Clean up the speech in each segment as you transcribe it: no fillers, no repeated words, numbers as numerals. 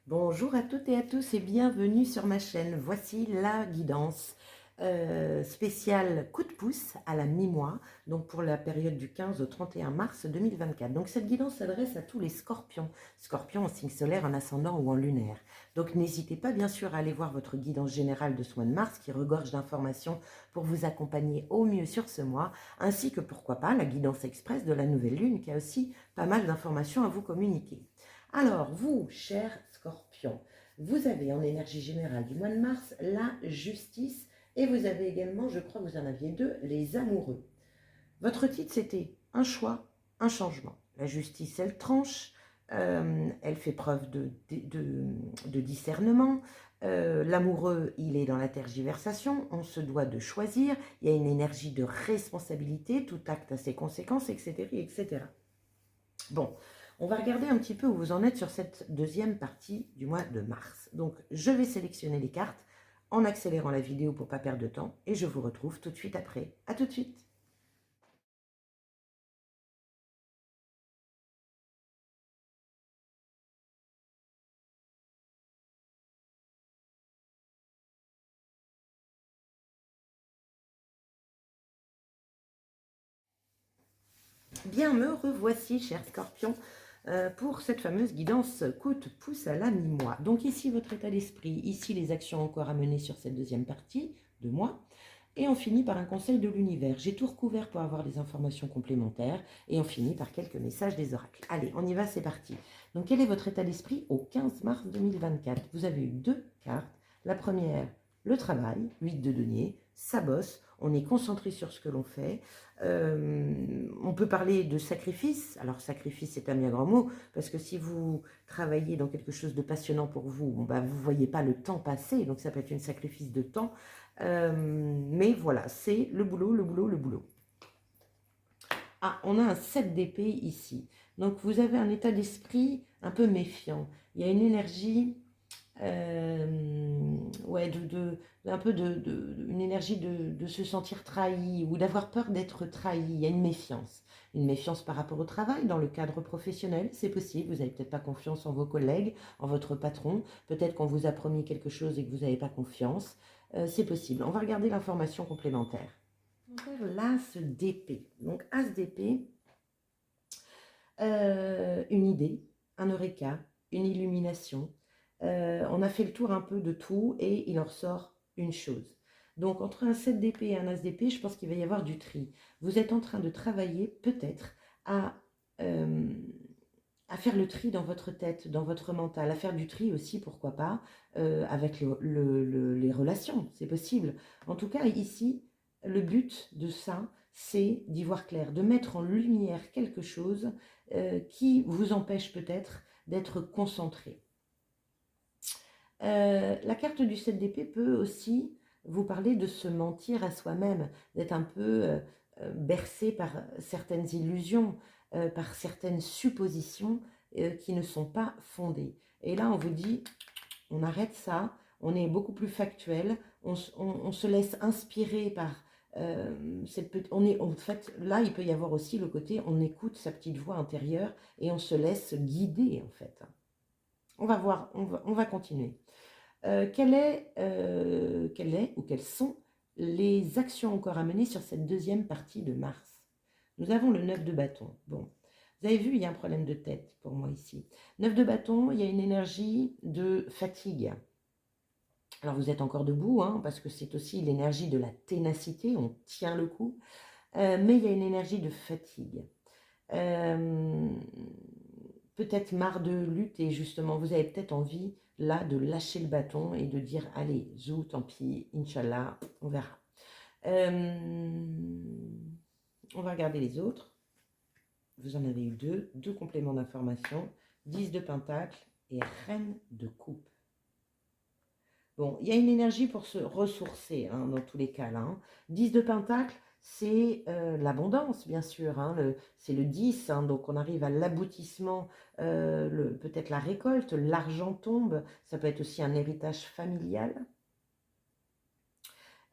Bonjour à toutes et à tous et bienvenue sur ma chaîne. Voici la guidance spéciale coup de pouce à la mi-mois, donc pour la période du 15 au 31 mars 2024. Donc cette guidance s'adresse à tous les scorpions, scorpions en signe solaire, en ascendant ou en lunaire. Donc n'hésitez pas bien sûr à aller voir votre guidance générale de ce mois de mars qui regorge d'informations pour vous accompagner au mieux sur ce mois, ainsi que pourquoi pas la guidance express de la nouvelle lune qui a aussi pas mal d'informations à vous communiquer. Alors, vous, chers scorpions, vous avez en énergie générale du mois de mars la justice et vous avez également, je crois que vous en aviez deux, les amoureux. Votre titre, c'était un choix, un changement. La justice, elle tranche, elle fait preuve de discernement. L'amoureux, il est dans la tergiversation, on se doit de choisir, il y a une énergie de responsabilité, tout acte a ses conséquences, etc. etc. Bon, on va regarder un petit peu où vous en êtes sur cette deuxième partie du mois de mars. Donc, je vais sélectionner les cartes en accélérant la vidéo pour ne pas perdre de temps et je vous retrouve tout de suite après. À tout de suite. Bien, me revoici, chers scorpions, pour cette fameuse guidance coup de pouce à la mi-mois. Donc ici, votre état d'esprit, ici, les actions encore à mener sur cette deuxième partie de mois. Et on finit par un conseil de l'univers. J'ai tout recouvert pour avoir des informations complémentaires. Et on finit par quelques messages des oracles. Allez, on y va, c'est parti. Donc, quel est votre état d'esprit au 15 mars 2024? Vous avez eu deux cartes. La première, le travail, 8 de denier, ça bosse, on est concentré sur ce que l'on fait. On peut parler de sacrifice. Alors, sacrifice, c'est un bien grand mot, parce que si vous travaillez dans quelque chose de passionnant pour vous, bon, bah, vous ne voyez pas le temps passer, donc ça peut être un sacrifice de temps. Mais voilà, c'est le boulot, le boulot, le boulot. Ah, on a un 7 d'épée ici. Donc, vous avez un état d'esprit un peu méfiant. Il y a une énergie, ouais, un peu une énergie de se sentir trahi ou d'avoir peur d'être trahi. Il y a une méfiance. Une méfiance par rapport au travail, dans le cadre professionnel, c'est possible. Vous n'avez peut-être pas confiance en vos collègues, en votre patron. Peut-être qu'on vous a promis quelque chose et que vous n'avez pas confiance. C'est possible. On va regarder l'information complémentaire. L'As d'épée. Donc, As d'épée, une idée, un eureka, une illumination. On a fait le tour un peu de tout et il en ressort une chose. Donc, entre un 7 d'épée et un As d'épée, je pense qu'il va y avoir du tri. Vous êtes en train de travailler peut-être euh, à faire le tri dans votre tête, dans votre mental, à faire du tri aussi, pourquoi pas, avec les relations, c'est possible. En tout cas, ici, le but de ça, c'est d'y voir clair, de mettre en lumière quelque chose qui vous empêche peut-être d'être concentré. La carte du 7 d'épée peut aussi vous parler de se mentir à soi-même, d'être un peu bercé par certaines illusions, par certaines suppositions qui ne sont pas fondées. Et là, on vous dit, on arrête ça, on est beaucoup plus factuel, on se laisse inspirer par en fait, là, il peut y avoir aussi le côté, on écoute sa petite voix intérieure et on se laisse guider, en fait. On va voir, on va continuer. Quelle est ou quelles sont les actions encore à mener sur cette deuxième partie de mars? Nous avons le 9 de bâton. Bon, vous avez vu, il y a un problème de tête pour moi ici. 9 de bâton, il y a une énergie de fatigue. Alors vous êtes encore debout, hein, parce que c'est aussi l'énergie de la ténacité, on tient le coup, mais il y a une énergie de fatigue. Peut-être marre de lutte et justement vous avez peut-être envie là de lâcher le bâton et de dire allez, zou, tant pis, Inch'Allah, on verra. On va regarder les autres. Vous en avez eu deux compléments d'information, 10 de pentacle et reine de coupe. Bon, il y a une énergie pour se ressourcer, hein, dans tous les cas là. 10 de pentacle, c'est l'abondance, bien sûr. Hein, c'est le 10, hein, donc on arrive à l'aboutissement, peut-être la récolte, l'argent tombe. Ça peut être aussi un héritage familial.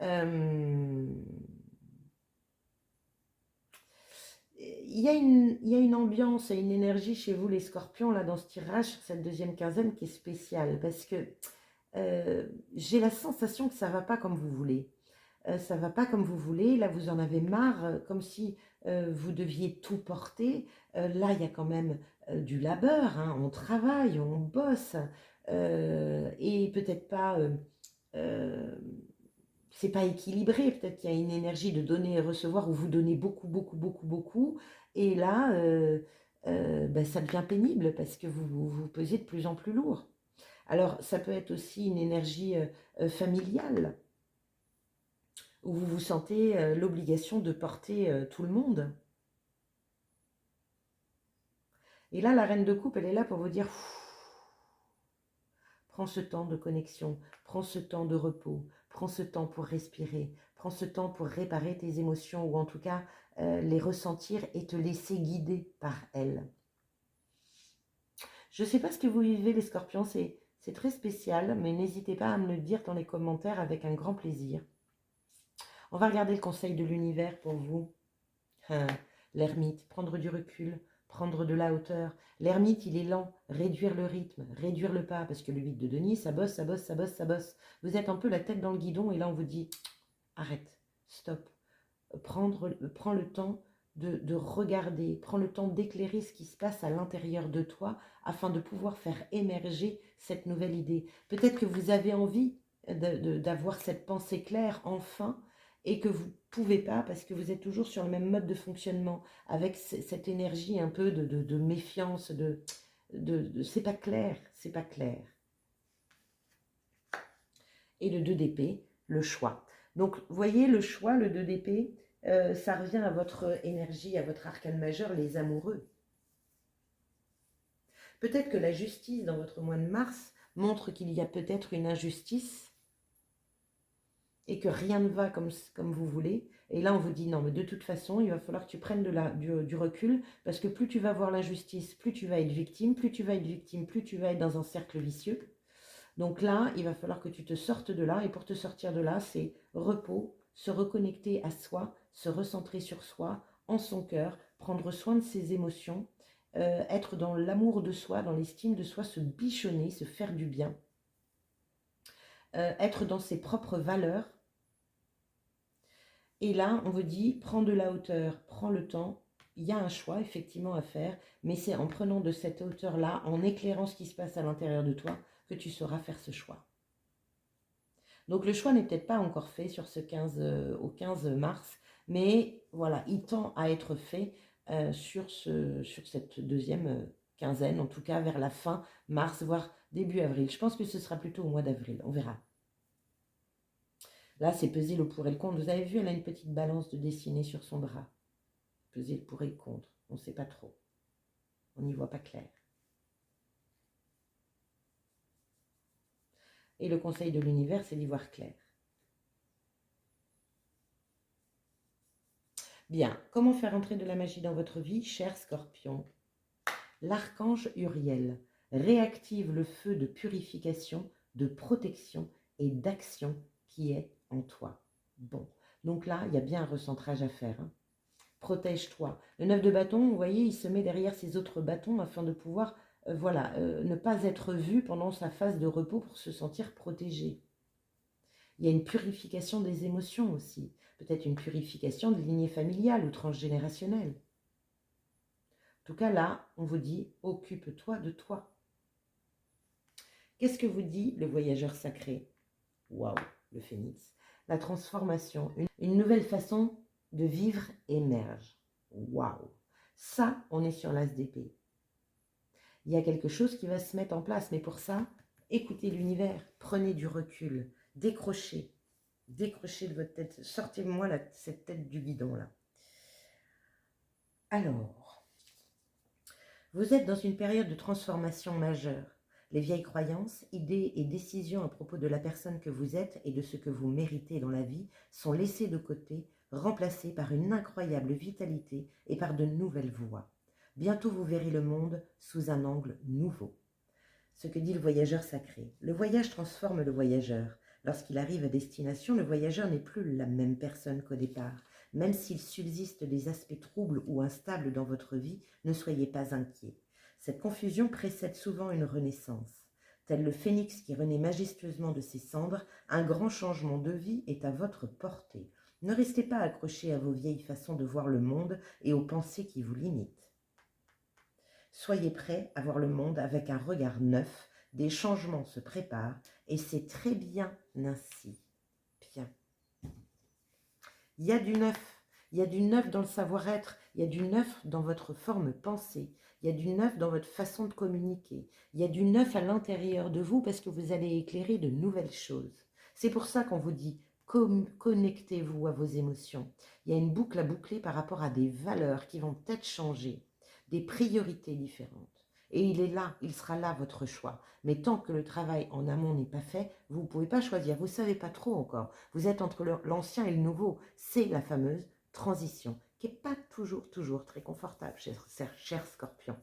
Euh, il y a une ambiance et une énergie chez vous, les scorpions, là, dans ce tirage sur cette deuxième quinzaine qui est spéciale parce que j'ai la sensation que ça ne va pas comme vous voulez. Ça ne va pas comme vous voulez, là vous en avez marre, comme si vous deviez tout porter. Là il y a quand même du labeur, hein, on travaille, on bosse, et peut-être pas, c'est pas équilibré, peut-être qu'il y a une énergie de donner et recevoir où vous donnez beaucoup, beaucoup, beaucoup, beaucoup, et là ben, ça devient pénible parce que vous pesez de plus en plus lourd. Alors ça peut être aussi une énergie familiale où vous vous sentez l'obligation de porter tout le monde. Et là, la reine de coupe, elle est là pour vous dire, prends ce temps de connexion, prends ce temps de repos, prends ce temps pour respirer, prends ce temps pour réparer tes émotions, ou en tout cas les ressentir et te laisser guider par elles. Je ne sais pas ce que vous vivez, les scorpions, c'est très spécial, mais n'hésitez pas à me le dire dans les commentaires avec un grand plaisir. On va regarder le conseil de l'univers pour vous. L'ermite, prendre du recul, prendre de la hauteur. L'ermite, il est lent, réduire le rythme, réduire le pas, parce que le 8 de denier, ça bosse, ça bosse, ça bosse, ça bosse. Vous êtes un peu la tête dans le guidon, et là on vous dit, arrête, stop. Prends le temps de regarder, prends le temps d'éclairer ce qui se passe à l'intérieur de toi, afin de pouvoir faire émerger cette nouvelle idée. Peut-être que vous avez envie d'avoir cette pensée claire, enfin, et que vous ne pouvez pas parce que vous êtes toujours sur le même mode de fonctionnement, avec cette énergie un peu de méfiance, c'est pas clair, c'est pas clair. Et le 2 d'épée, le choix. Donc, vous voyez, le choix, le 2 d'épée, ça revient à votre énergie, à votre arcane majeur, les amoureux. Peut-être que la justice dans votre mois de mars montre qu'il y a peut-être une injustice et que rien ne va comme vous voulez. Et là, on vous dit non, mais de toute façon, il va falloir que tu prennes du recul, parce que plus tu vas voir l'injustice, plus tu vas être victime, plus tu vas être victime, plus tu vas être dans un cercle vicieux. Donc là, il va falloir que tu te sortes de là, et pour te sortir de là, c'est repos, se reconnecter à soi, se recentrer sur soi, en son cœur, prendre soin de ses émotions, être dans l'amour de soi, dans l'estime de soi, se bichonner, se faire du bien, être dans ses propres valeurs. Et là, on vous dit, prends de la hauteur, prends le temps. Il y a un choix effectivement à faire, mais c'est en prenant de cette hauteur-là, en éclairant ce qui se passe à l'intérieur de toi, que tu sauras faire ce choix. Donc le choix n'est peut-être pas encore fait sur ce 15, au 15 mars, mais voilà, il tend à être fait sur cette deuxième quinzaine, en tout cas vers la fin mars, voire début avril. Je pense que ce sera plutôt au mois d'avril, on verra. Là, c'est peser le pour et le contre. Vous avez vu, elle a une petite balance de dessinée sur son bras. Peser le pour et le contre. On ne sait pas trop. On n'y voit pas clair. Et le conseil de l'univers, c'est d'y voir clair. Bien, comment faire entrer de la magie dans votre vie, cher Scorpion? L'archange Uriel réactive le feu de purification, de protection et d'action qui est en toi. Bon, donc là, il y a bien un recentrage à faire. Hein. Protège-toi. Le 9 de bâton, vous voyez, il se met derrière ses autres bâtons afin de pouvoir ne pas être vu pendant sa phase de repos pour se sentir protégé. Il y a une purification des émotions aussi. Peut-être une purification de lignée familiale ou transgénérationnelle. En tout cas, là, on vous dit, occupe-toi de toi. Qu'est-ce que vous dit le voyageur sacré? Waouh, le phénix. La transformation, une nouvelle façon de vivre émerge. Waouh. Ça, on est sur l'as d'épée. Il y a quelque chose qui va se mettre en place, mais pour ça, écoutez l'univers, prenez du recul, décrochez de votre tête, sortez-moi cette tête du guidon là. Alors, vous êtes dans une période de transformation majeure. Les vieilles croyances, idées et décisions à propos de la personne que vous êtes et de ce que vous méritez dans la vie sont laissées de côté, remplacées par une incroyable vitalité et par de nouvelles voies. Bientôt vous verrez le monde sous un angle nouveau. Ce que dit le voyageur sacré. Le voyage transforme le voyageur. Lorsqu'il arrive à destination, le voyageur n'est plus la même personne qu'au départ. Même s'il subsiste des aspects troubles ou instables dans votre vie, ne soyez pas inquiets. Cette confusion précède souvent une renaissance. Tel le phénix qui renaît majestueusement de ses cendres, un grand changement de vie est à votre portée. Ne restez pas accrochés à vos vieilles façons de voir le monde et aux pensées qui vous limitent. Soyez prêts à voir le monde avec un regard neuf, des changements se préparent et c'est très bien ainsi. Bien. Il y a du neuf. Il y a du neuf dans le savoir-être, il y a du neuf dans votre forme pensée, il y a du neuf dans votre façon de communiquer, il y a du neuf à l'intérieur de vous parce que vous allez éclairer de nouvelles choses. C'est pour ça qu'on vous dit connectez-vous à vos émotions. Il y a une boucle à boucler par rapport à des valeurs qui vont peut-être changer, des priorités différentes. Et il est là, il sera là votre choix. Mais tant que le travail en amont n'est pas fait, vous ne pouvez pas choisir. Vous ne savez pas trop encore. Vous êtes entre l'ancien et le nouveau. C'est la fameuse transition qui n'est pas toujours très confortable, cher Scorpion.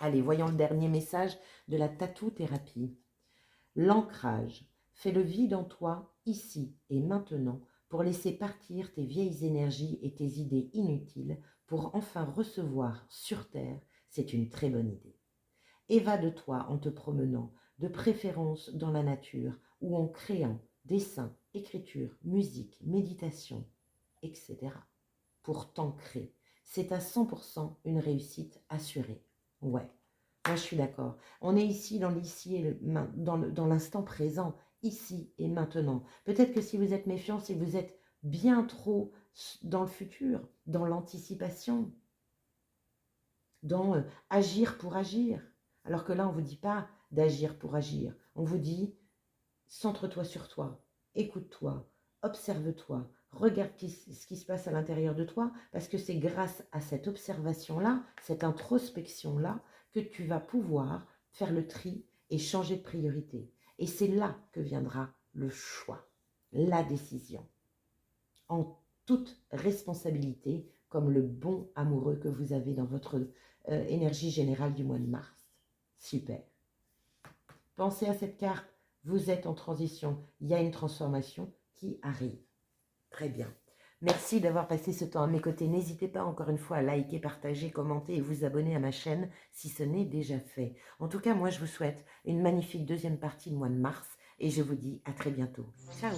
Allez, voyons le dernier message de la tattoo-thérapie. L'ancrage. Fais le vide en toi, ici et maintenant, pour laisser partir tes vieilles énergies et tes idées inutiles, pour enfin recevoir sur Terre. C'est une très bonne idée. Évade-toi en te promenant, de préférence dans la nature ou en créant dessin, écriture, musique, méditation, etc. pour t'ancrer. C'est à 100% une réussite assurée. Ouais, moi je suis d'accord. On est ici dans l'ici et dans l'instant présent, ici et maintenant. Peut-être que si vous êtes méfiant, c'est que vous êtes bien trop dans le futur, dans l'anticipation, dans agir pour agir. Alors que là, on ne vous dit pas d'agir pour agir. On vous dit, centre-toi sur toi, écoute-toi, observe-toi, regarde ce qui se passe à l'intérieur de toi, parce que c'est grâce à cette observation-là, cette introspection-là, que tu vas pouvoir faire le tri et changer de priorité. Et c'est là que viendra le choix, la décision, en toute responsabilité, comme le bon amoureux que vous avez dans votre énergie générale du mois de mars. Super. Pensez à cette carte, vous êtes en transition, il y a une transformation qui arrive. Très bien. Merci d'avoir passé ce temps à mes côtés. N'hésitez pas encore une fois à liker, partager, commenter et vous abonner à ma chaîne si ce n'est déjà fait. En tout cas, moi je vous souhaite une magnifique deuxième partie du mois de mars et je vous dis à très bientôt. Ciao.